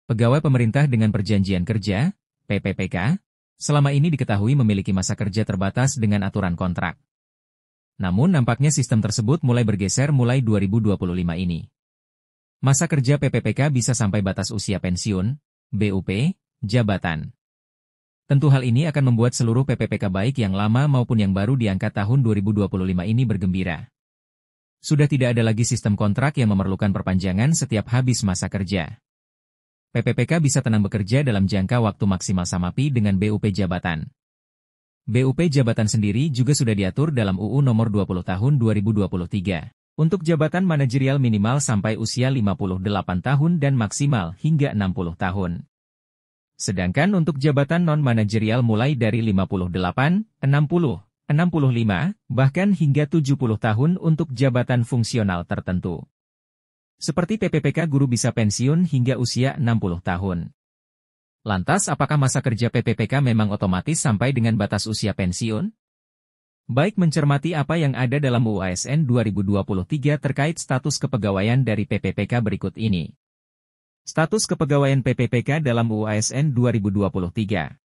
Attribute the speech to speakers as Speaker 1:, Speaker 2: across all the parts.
Speaker 1: Pegawai pemerintah dengan perjanjian kerja, PPPK, selama ini diketahui memiliki masa kerja terbatas dengan aturan kontrak. Namun nampaknya sistem tersebut mulai bergeser mulai 2025 ini. Masa kerja PPPK bisa sampai batas usia pensiun, BUP, jabatan. Tentu hal ini akan membuat seluruh PPPK baik yang lama maupun yang baru diangkat tahun 2025 ini bergembira. Sudah tidak ada lagi sistem kontrak yang memerlukan perpanjangan setiap habis masa kerja. PPPK bisa tenang bekerja dalam jangka waktu maksimal samapi dengan BUP jabatan. BUP jabatan sendiri juga sudah diatur dalam UU Nomor 20 Tahun 2023. Untuk jabatan manajerial minimal sampai usia 58 tahun dan maksimal hingga 60 tahun. Sedangkan untuk jabatan non-manajerial mulai dari 58, 60, 65, bahkan hingga 70 tahun untuk jabatan fungsional tertentu. Seperti PPPK guru bisa pensiun hingga usia 60 tahun. Lantas apakah masa kerja PPPK memang otomatis sampai dengan batas usia pensiun? Baik mencermati apa yang ada dalam UU ASN 2023 terkait status kepegawaian dari PPPK berikut ini. Status kepegawaian PPPK dalam UU ASN 2023.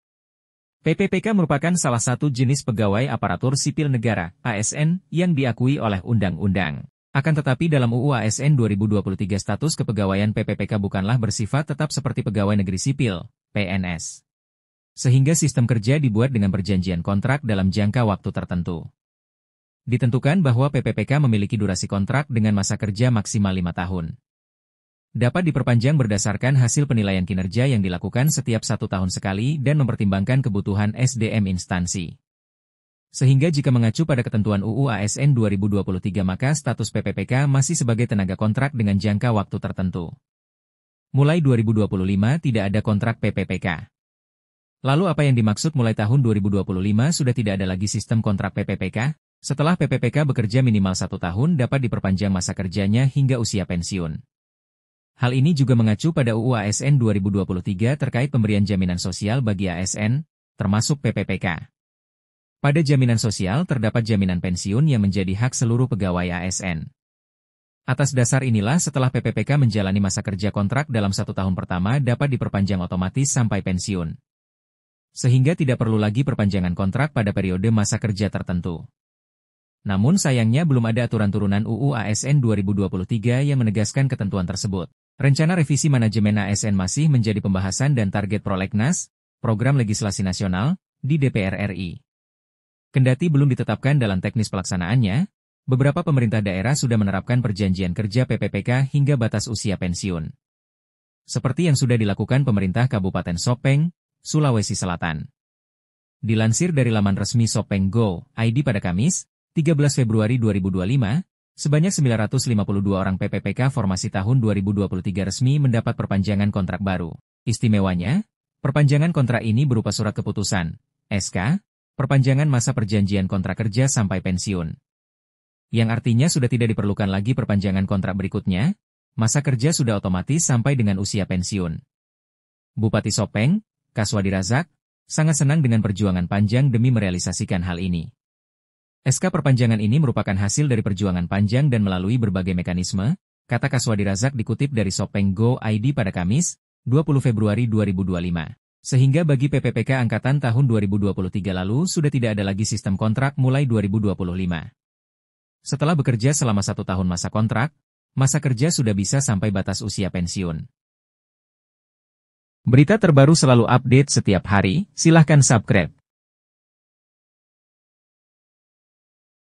Speaker 1: PPPK merupakan salah satu jenis pegawai aparatur sipil negara, ASN, yang diakui oleh undang-undang. Akan tetapi dalam UU ASN 2023 status kepegawaian PPPK bukanlah bersifat tetap seperti pegawai negeri sipil, PNS. Sehingga sistem kerja dibuat dengan perjanjian kontrak dalam jangka waktu tertentu. Ditentukan bahwa PPPK memiliki durasi kontrak dengan masa kerja maksimal 5 tahun. Dapat diperpanjang berdasarkan hasil penilaian kinerja yang dilakukan setiap 1 tahun sekali dan mempertimbangkan kebutuhan SDM instansi. Sehingga jika mengacu pada ketentuan UU ASN 2023 maka status PPPK masih sebagai tenaga kontrak dengan jangka waktu tertentu. Mulai 2025 tidak ada kontrak PPPK. Lalu apa yang dimaksud mulai tahun 2025 sudah tidak ada lagi sistem kontrak PPPK? Setelah PPPK bekerja minimal 1 tahun dapat diperpanjang masa kerjanya hingga usia pensiun. Hal ini juga mengacu pada UU ASN 2023 terkait pemberian jaminan sosial bagi ASN, termasuk PPPK. Pada jaminan sosial terdapat jaminan pensiun yang menjadi hak seluruh pegawai ASN. Atas dasar inilah setelah PPPK menjalani masa kerja kontrak dalam 1 tahun pertama dapat diperpanjang otomatis sampai pensiun. Sehingga tidak perlu lagi perpanjangan kontrak pada periode masa kerja tertentu. Namun sayangnya belum ada aturan turunan UU ASN 2023 yang menegaskan ketentuan tersebut. Rencana revisi manajemen ASN masih menjadi pembahasan dan target prolegnas, program legislasi nasional, di DPR RI. Kendati belum ditetapkan dalam teknis pelaksanaannya, beberapa pemerintah daerah sudah menerapkan perjanjian kerja PPPK hingga batas usia pensiun. Seperti yang sudah dilakukan pemerintah Kabupaten Sopeng, Sulawesi Selatan. Dilansir dari laman resmi Sopeng Go ID pada Kamis, 13 Februari 2025, sebanyak 952 orang PPPK formasi tahun 2023 resmi mendapat perpanjangan kontrak baru. Istimewanya, perpanjangan kontrak ini berupa surat keputusan, SK, perpanjangan masa perjanjian kontrak kerja sampai pensiun. Yang artinya sudah tidak diperlukan lagi perpanjangan kontrak berikutnya, masa kerja sudah otomatis sampai dengan usia pensiun. Bupati Sopeng, Kaswadi Razak, sangat senang dengan perjuangan panjang demi merealisasikan hal ini. SK perpanjangan ini merupakan hasil dari perjuangan panjang dan melalui berbagai mekanisme, kata Kaswadi Razak dikutip dari Sopeng Go ID pada Kamis, 20 Februari 2025. Sehingga bagi PPPK angkatan tahun 2023 lalu sudah tidak ada lagi sistem kontrak mulai 2025. Setelah bekerja selama 1 tahun masa kontrak, masa kerja sudah bisa sampai batas usia pensiun. Berita terbaru selalu update setiap hari, silahkan subscribe.